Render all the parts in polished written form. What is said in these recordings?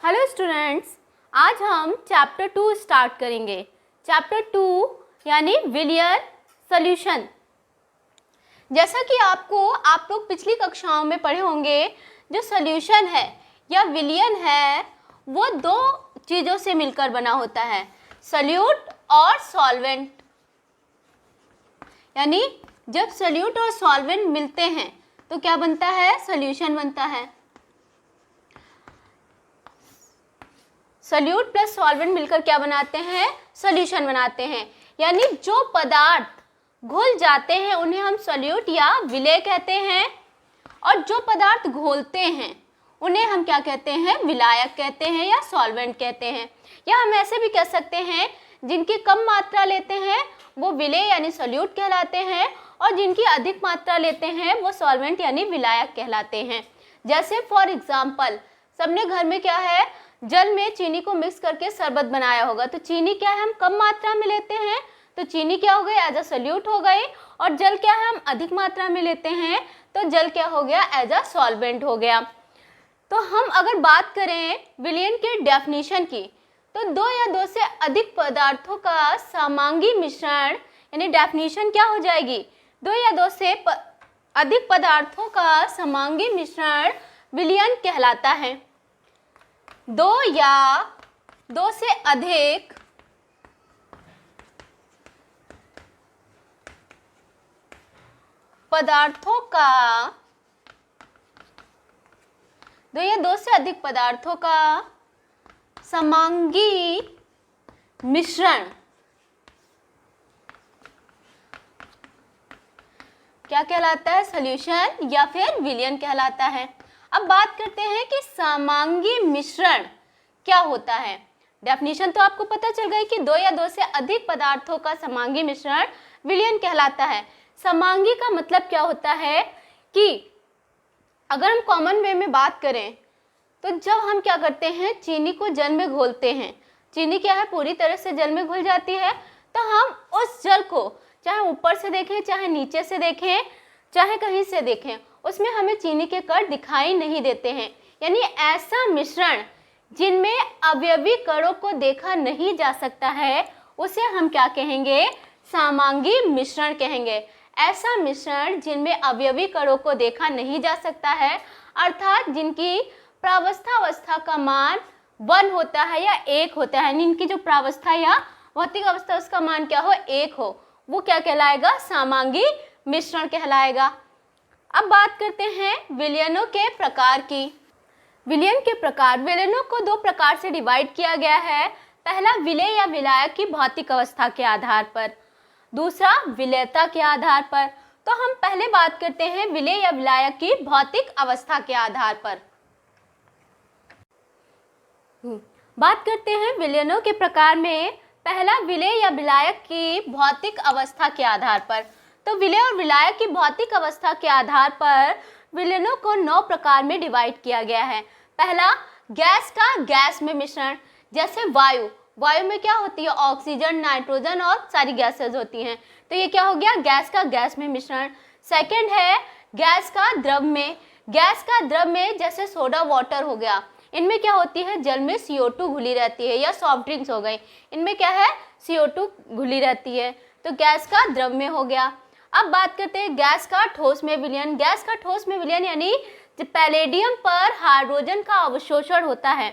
Hello students, आज हम chapter 2 start करेंगे। चैप्टर 2 यानी विलियर सॉल्यूशन। जैसा कि आप लोग पिछली कक्षाओं में पढ़े होंगे, जो सॉल्यूशन है या विलियन है वो दो चीज़ों से मिलकर बना होता है, सॉल्यूट और सॉल्वेंट। यानी जब सॉल्यूट और सॉल्वेंट मिलते हैं तो क्या बनता है? सॉल्यूशन बनता है। सॉल्यूट प्लस सॉल्वेंट मिलकर क्या बनाते हैं? सॉल्यूशन बनाते हैं। यानी जो पदार्थ घुल जाते हैं उन्हें हम सॉल्यूट या विलेय कहते हैं, और जो पदार्थ घोलते हैं उन्हें हम क्या कहते हैं? विलायक कहते हैं या सॉल्वेंट कहते हैं। या हम ऐसे भी कह सकते हैं, जिनकी कम मात्रा लेते हैं वो विलेय यानी सॉल्यूट कहलाते हैं, और जिनकी अधिक मात्रा लेते हैं वो सॉल्वेंट यानी विलायक कहलाते हैं। जैसे फॉर एग्जाम्पल, सबने घर में क्या है, जल में चीनी को मिक्स करके शरबत बनाया होगा, तो चीनी क्या है, हम कम मात्रा में लेते हैं तो चीनी क्या हो गई? एज अ सॉल्यूट हो गई। और जल क्या है, हम अधिक मात्रा में लेते हैं तो जल क्या हो गया? एज अ सॉल्वेंट हो गया। तो हम अगर बात करें विलियन के डेफिनेशन की, तो दो या दो से अधिक पदार्थों का समांगी मिश्रण, यानी डेफिनेशन क्या हो जाएगी? दो या दो से अधिक पदार्थों का समांगी मिश्रण विलियन कहलाता है। दो या दो से अधिक पदार्थों का, दो या दो से अधिक पदार्थों का समांगी मिश्रण क्या कहलाता है? सॉल्यूशन या फिर विलियन कहलाता है। अब बात करते हैं कि समांगी मिश्रण क्या होता है। डेफिनेशन तो आपको पता चल गई कि दो या दो से अधिक पदार्थों का समांगी मिश्रण विलियन कहलाता है। समांगी का मतलब क्या होता है कि अगर हम कॉमन वे में बात करें तो जब हम क्या करते हैं, चीनी को जल में घोलते हैं, चीनी क्या है, पूरी तरह से जल में घुल जाती है, तो हम उस जल को चाहे ऊपर से देखें, चाहे नीचे से देखें, चाहे कहीं से देखें, उसमें हमें चीनी के कण दिखाई नहीं देते हैं। यानी ऐसा मिश्रण जिनमें अवयवी कणों को देखा नहीं जा सकता है उसे हम क्या कहेंगे? समांगी मिश्रण कहेंगे। ऐसा मिश्रण जिनमें अवयवी कणों को देखा नहीं जा सकता है, अर्थात जिनकी प्रावस्था का मान 1 होता है या 1 होता है, यानी इनकी जो प्रावस्था या भौतिक अवस्था उसका मान क्या हो? 1 हो, वो क्या कहलाएगा? समांगी मिश्रण कहलाएगा। अब बात करते हैं विलयनों के प्रकार की। विलयन के प्रकार, विलयनों को दो प्रकार से डिवाइड किया गया है। पहला विलेय या विलायक की भौतिक अवस्था के आधार पर, दूसरा विलेयता के आधार पर। तो हम पहले बात करते हैं विलेय या विलायक की भौतिक अवस्था के आधार पर। बात करते हैं विलयनों के प्रकार में। पहला विलेय या विलायक की भौतिक अवस्था के आधार पर। तो विलेय और विलायक की भौतिक अवस्था के आधार पर विलयनों को 9 प्रकार में डिवाइड किया गया है। पहला, गैस का गैस में मिश्रण। जैसे वायु, वायु में क्या होती है? ऑक्सीजन, नाइट्रोजन और सारी गैसेज होती हैं, तो ये क्या हो गया? गैस का गैस में मिश्रण। सेकंड है गैस का द्रव में। गैस का द्रव में जैसे सोडा वाटर हो गया, इनमें क्या होती है? जल में CO2 घुली रहती है, या सॉफ्ट ड्रिंक्स हो गई, इनमें क्या है? CO2 घुली रहती है, तो गैस का द्रव में हो गया। अब बात करते हैं गैस का ठोस में विलयन। गैस का ठोस में विलयन यानी जब पैलेडियम पर हाइड्रोजन का अवशोषण होता है,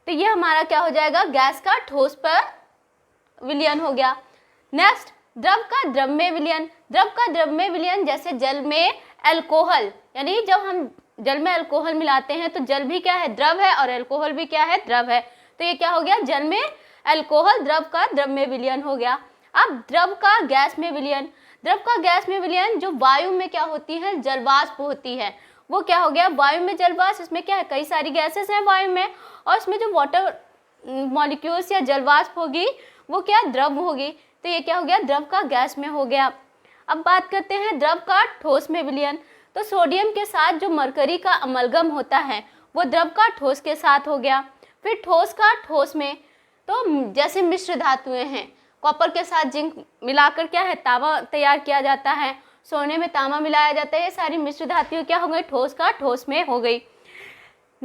तो ये हमारा क्या हो जाएगा? गैस का ठोस पर विलयन हो गया। नेक्स्ट, द्रव का द्रव में विलयन। द्रव का द्रव में विलयन जैसे जल में अल्कोहल, यानी जब हम जल में अल्कोहल मिलाते हैं तो जल भी क्या है? द्रव है, और अल्कोहल भी क्या है? द्रव है, तो ये क्या हो गया? जल में अल्कोहल, द्रव का द्रव में विलयन हो गया। अब द्रव का गैस में विलयन। द्रव का गैस में विलयन जो वायु में क्या होती है? जलवाष्प होती है, वो क्या हो गया? वायु में जलवाष्प, इसमें क्या है? कई सारी गैसेस हैं वायु में, और इसमें जो वाटर मॉलिक्यूल्स या जलवाष्प होगी वो क्या? द्रव होगी, तो ये क्या हो गया? द्रव का गैस में हो गया। अब बात करते हैं द्रव का ठोस में विलयन। तो सोडियम के साथ जो मरकरी का अमलगम होता है वो द्रव का ठोस के साथ हो गया। फिर ठोस का ठोस में, तो जैसे मिश्र धातुएं हैं, कॉपर के साथ जिंक मिलाकर क्या है? तांबा तैयार किया जाता है, सोने में तांबा मिलाया जाता है, ये सारी मिश्र धातुएं क्या हो गई? ठोस का ठोस में हो गई।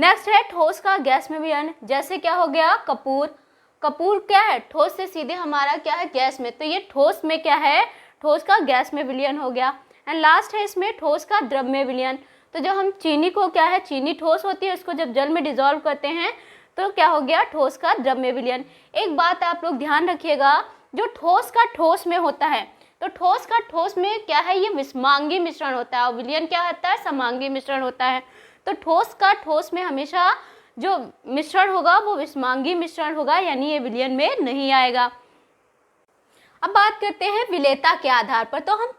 नेक्स्ट है ठोस का गैस में विलयन, जैसे क्या हो गया कपूर। कपूर क्या है, ठोस से सीधे हमारा क्या है गैस में, तो ये ठोस में क्या है, ठोस का गैस में विलयन हो गया। एंड लास्ट है इसमें ठोस का द्रव में विलयन। तो जब हम चीनी को क्या है, चीनी ठोस होती है, उसको जब जल में डिजोल्व करते हैं तो क्या हो गया, ठोस का द्रव में विलयन। एक बात आप लोग ध्यान रखिएगा, जो ठोस का ठोस में होता है, तो ठोस का ठोस में क्या है, ये विषमांगी मिश्रण होता है और विलयन क्या होता है, समांगी मिश्रण होता है। तो ठोस का ठोस में हमेशा जो मिश्रण होगा वो विषमांगी मिश्रण होगा, यानी ये विलयन में नहीं आएगा। अब बात करते हैं विलेयता के आधार पर। तो हम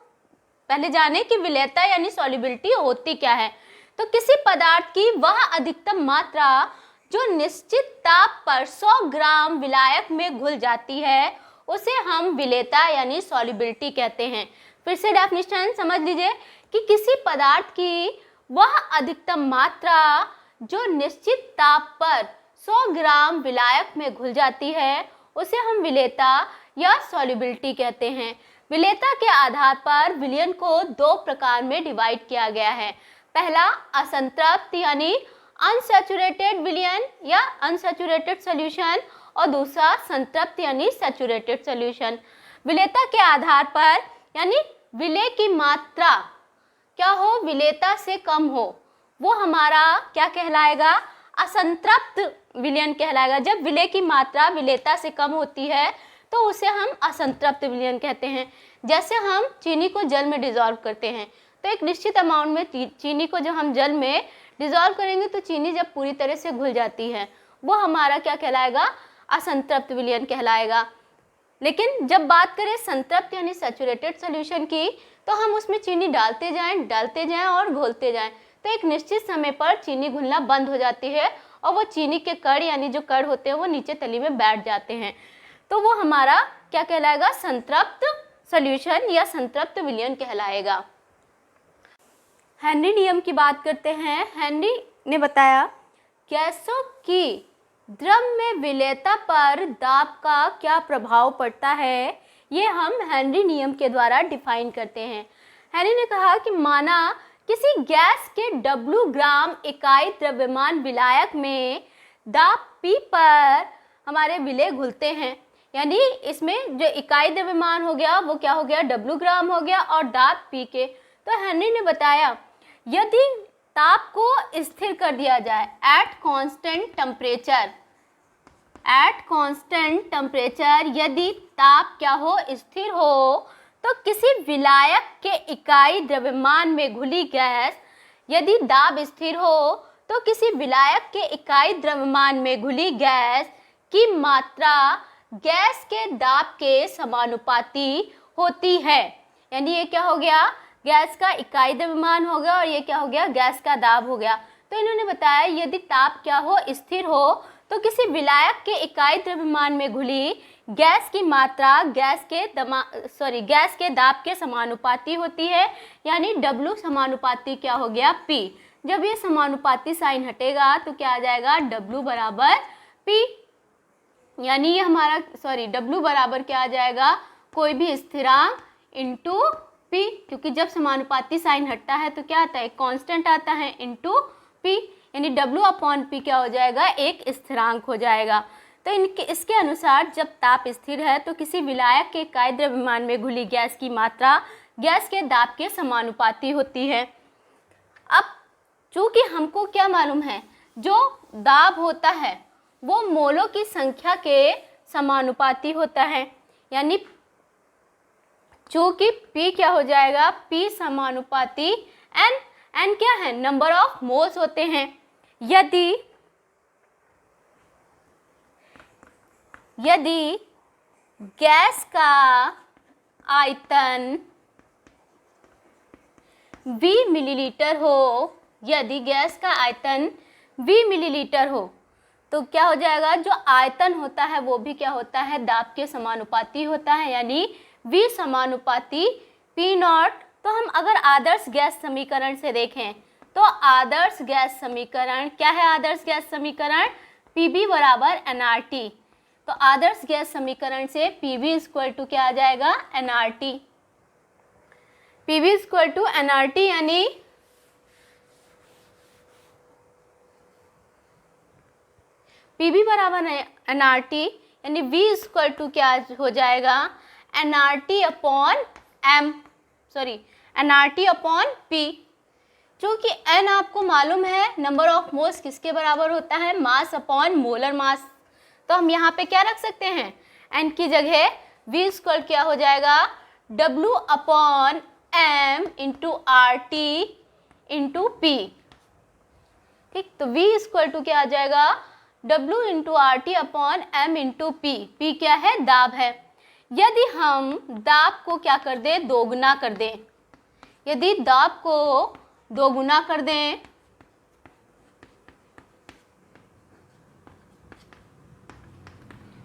पहले जाने कि विलेयता यानी सॉल्युबिलिटी होती क्या है। तो किसी पदार्थ की वह अधिकतम मात्रा जो निश्चित ताप पर 100 ग्राम विलायक में घुल जाती है उसे हम विलेयता यानी सॉल्युबिलिटी कहते हैं। फिर से डेफिनेशन समझ लीजिए कि किसी पदार्थ की वह अधिकतम मात्रा जो निश्चित ताप पर 100 ग्राम विलायक में घुल जाती है उसे हम विलेयता या सॉल्युबिलिटी कहते हैं। विलेयता के आधार पर विलयन को दो प्रकार में डिवाइड किया गया है। पहला असंतृप्त यानी अनसैचुरेटेड विलयन या अनसैचुरेटेड सॉल्यूशन, और दूसरा संतृप्त यानी सैचुरेटेड सॉल्यूशन। विलेयता के आधार पर यानी विलेय की मात्रा क्या हो, विलेयता से कम हो, वो हमारा क्या कहलाएगा, असंतृप्त विलयन कहलाएगा। जब विलेय की मात्रा विलेयता से कम होती है तो उसे हम असंतृप्त विलयन कहते हैं। जैसे हम चीनी को जल में डिजोल्व करते हैं, तो एक निश्चित अमाउंट में चीनी को जब हम जल में डिजोल्व करेंगे तो चीनी जब पूरी तरह से घुल जाती है वो हमारा क्या कहलाएगा, असंतृप्त विलयन कहलाएगा। लेकिन जब बात करें संतृप्त यानी सैचुरेटेड सॉल्यूशन की, तो हम उसमें चीनी डालते जाएं और घोलते जाएं, तो एक निश्चित समय पर चीनी घुलना बंद हो जाती है और वो चीनी के कण यानी जो कण होते हैं वो नीचे तली में बैठ जाते हैं, तो वो हमारा क्या कहलाएगा, संतृप्त सॉल्यूशन या संतृप्त विलयन कहलाएगा। हेनरी नियम की बात करते हैं। हेनरी ने बताया गैसों की द्रव में विलेयता पर दाब का क्या प्रभाव पड़ता है, ये हम हेनरी नियम के द्वारा डिफाइन करते हैं। हेनरी ने कहा कि माना किसी गैस के W ग्राम इकाई द्रव्यमान विलायक में दाब P पर हमारे विलेय घुलते हैं, यानी इसमें जो इकाई द्रव्यमान हो गया वो क्या हो गया, W ग्राम हो गया और दाब P के। तो हेनरी ने बताया यदि ताप को स्थिर कर दिया जाए एट कांस्टेंट टेम्परेचर, यदि ताप क्या हो, स्थिर हो, तो किसी विलायक के इकाई द्रव्यमान में घुली गैस, यदि दाब स्थिर हो तो किसी विलायक के इकाई द्रव्यमान में घुली गैस की मात्रा गैस के दाब के समानुपाती होती है। यानी ये क्या हो गया, गैस का इकाई द्रव्यमान हो गया और ये क्या हो गया, गैस का दाब हो गया। तो इन्होंने बताया यदि ताप क्या हो, स्थिर हो, तो किसी विलायक के इकाई द्रव्यमान में घुली गैस की मात्रा गैस के दाब के समानुपाती होती है, यानी W समानुपाती क्या हो गया, P। जब ये समानुपाती साइन हटेगा तो क्या आ जाएगा, W बराबर P, यानी ये हमारा W बराबर क्या आ जाएगा, कोई भी स्थिरांक इंटू P, क्योंकि जब समानुपाती साइन हटता है तो क्या आता है, कांस्टेंट आता है, इंटू P, यानी W अपॉन P क्या हो जाएगा, एक स्थिरांक हो जाएगा। तो इसके अनुसार जब ताप स्थिर है तो किसी विलायक के इकाई द्रव्यमान में घुली गैस की मात्रा गैस के दाब के समानुपाती होती है। अब चूंकि हमको क्या मालूम है, जो दाब होता है वो मोलों की संख्या के समानुपाती होता है, यानी चूंकि P क्या हो जाएगा, P समानुपाती N क्या है, नंबर ऑफ मोल्स होते हैं। यदि गैस का आयतन V मिलीलीटर हो, यदि गैस का आयतन V मिलीलीटर हो तो क्या हो जाएगा, जो आयतन होता है वो भी क्या होता है, दाब के समानुपाती होता है, यानी V समानुपाती P नॉट। तो हम अगर आदर्श गैस समीकरण से देखें तो आदर्श गैस समीकरण क्या है, आदर्श गैस समीकरण PV बराबर nRT। तो आदर्श गैस समीकरण से PV इक्वल टू क्या आ जाएगा, nRT। PV equal to nRT यानी पी भी बराबर है nRT, यानी V इक्वल टू क्या हो जाएगा, nRT upon M, sorry nRT upon P। क्योंकि N आपको मालूम है नंबर ऑफ मोल्स किसके बराबर होता है, मास अपॉन मोलर मास। तो हम यहाँ पे क्या रख सकते हैं, N की जगह V स्क्वायर क्या हो जाएगा, W upon M into RT into P। ठीक, तो V स्क्वायर टू क्या आ जाएगा, W into RT upon M into P। P क्या है, दाब है। यदि हम दाब को क्या कर दें, दोगुना कर दें, यदि दाब को दोगुना कर दें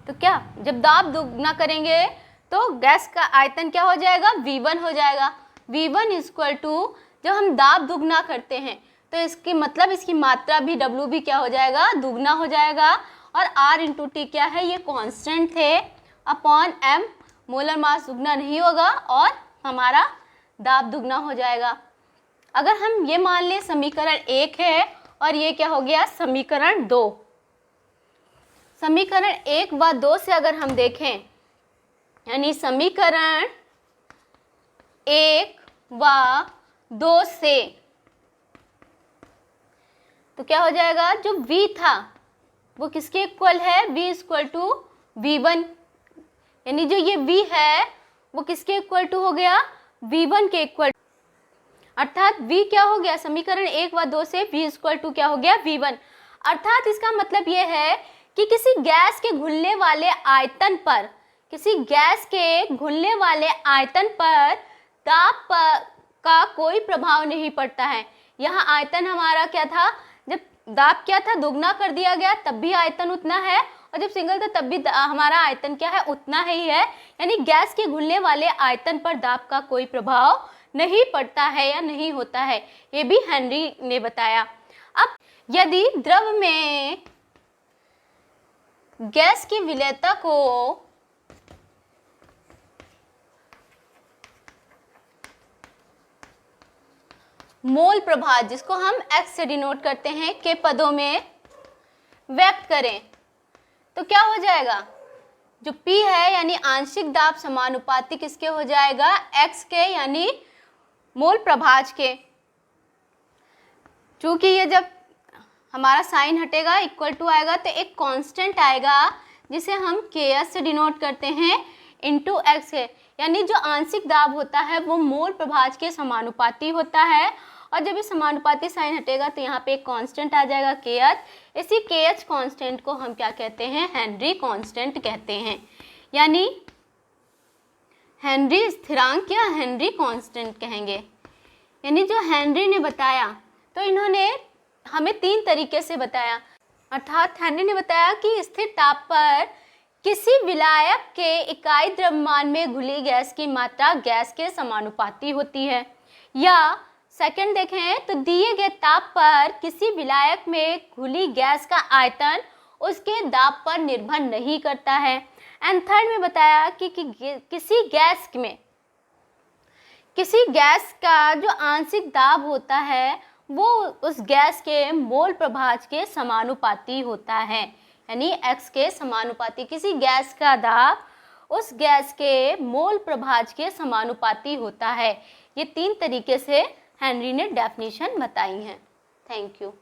तो क्या, जब दाब दोगुना करेंगे तो गैस का आयतन क्या हो जाएगा, V1 हो जाएगा। V1 इक्वल टू, जब हम दाब दुगना करते हैं तो इसकी मतलब इसकी मात्रा भी W भी क्या हो जाएगा, दुगना हो जाएगा। और R इंटू टी क्या है, ये कांस्टेंट थे, अपॉन M मोलर मास दुगना नहीं होगा और हमारा दाब दुगना हो जाएगा। अगर हम ये मान लें समीकरण 1 है और ये क्या हो गया, समीकरण 2। समीकरण 1 व 2 से अगर हम देखें, यानी समीकरण 1 व 2 से, तो क्या हो जाएगा, जो V था वो किसके इक्वल है, V इक्वल टू V1, यानी जो ये V है वो किसके इक्वल टू हो गया, V1 के इक्वल। अर्थात V क्या हो गया, समीकरण 1 व 2 से V इक्वल टू क्या हो गया, V1। अर्थात इसका मतलब ये है कि किसी गैस के घुलने वाले आयतन पर, किसी गैस के घुलने वाले आयतन पर दाब का कोई प्रभाव नहीं पड़ता है। यहाँ आयतन हमारा क्या था, जब दाब क्या था, दोगुना कर दिया गया तब भी आयतन उतना है, और जब सिंगल था तब भी हमारा आयतन क्या है, उतना ही है। यानी गैस के घुलने वाले आयतन पर दाब का कोई प्रभाव नहीं पड़ता है या नहीं होता है, ये भी हेनरी ने बताया। अब यदि द्रव में गैस की विलेयता को मोल प्रभाव, जिसको हम x से डिनोट करते हैं, के पदों में व्यक्त करें तो क्या हो जाएगा, जो P है यानी आंशिक दाब समानुपाती किसके हो जाएगा, x के, यानी मोल प्रभाज के। चूंकि ये जब हमारा साइन हटेगा इक्वल टू आएगा तो एक कांस्टेंट आएगा जिसे हम Ks से डिनोट करते हैं इंटू एक्स है, यानी जो आंशिक दाब होता है वो मोल प्रभाज के समानुपाती होता है। और जब ये समानुपाती साइन हटेगा तो यहाँ पे एक कांस्टेंट आ जाएगा KH। इसी KH कांस्टेंट को हम क्या कहते हैं, हेनरी कांस्टेंट कहते हैं, यानी हेनरी स्थिरांक या हेनरी कांस्टेंट कहेंगे। यानी जो हेनरी ने बताया तो इन्होंने हमें 3 तरीके से बताया। अर्थात हेनरी ने बताया कि स्थिर ताप पर किसी विलायक के इकाई द्रव्यमान में घुली गैस की मात्रा गैस के समानुपाती होती है, या सेकंड देखें तो दिए गए ताप पर किसी विलायक में घुली गैस का आयतन उसके दाब पर निर्भर नहीं करता है। एंड थर्ड में बताया कि किसी गैस का जो आंशिक दाब होता है वो उस गैस के मोल प्रभाज के समानुपाती होता है, यानी x के समानुपाती। किसी गैस का दाब उस गैस के मोल प्रभाज के समानुपाती होता है। ये 3 तरीके से हेनरी ने डेफिनेशन बताई हैं। Thank you.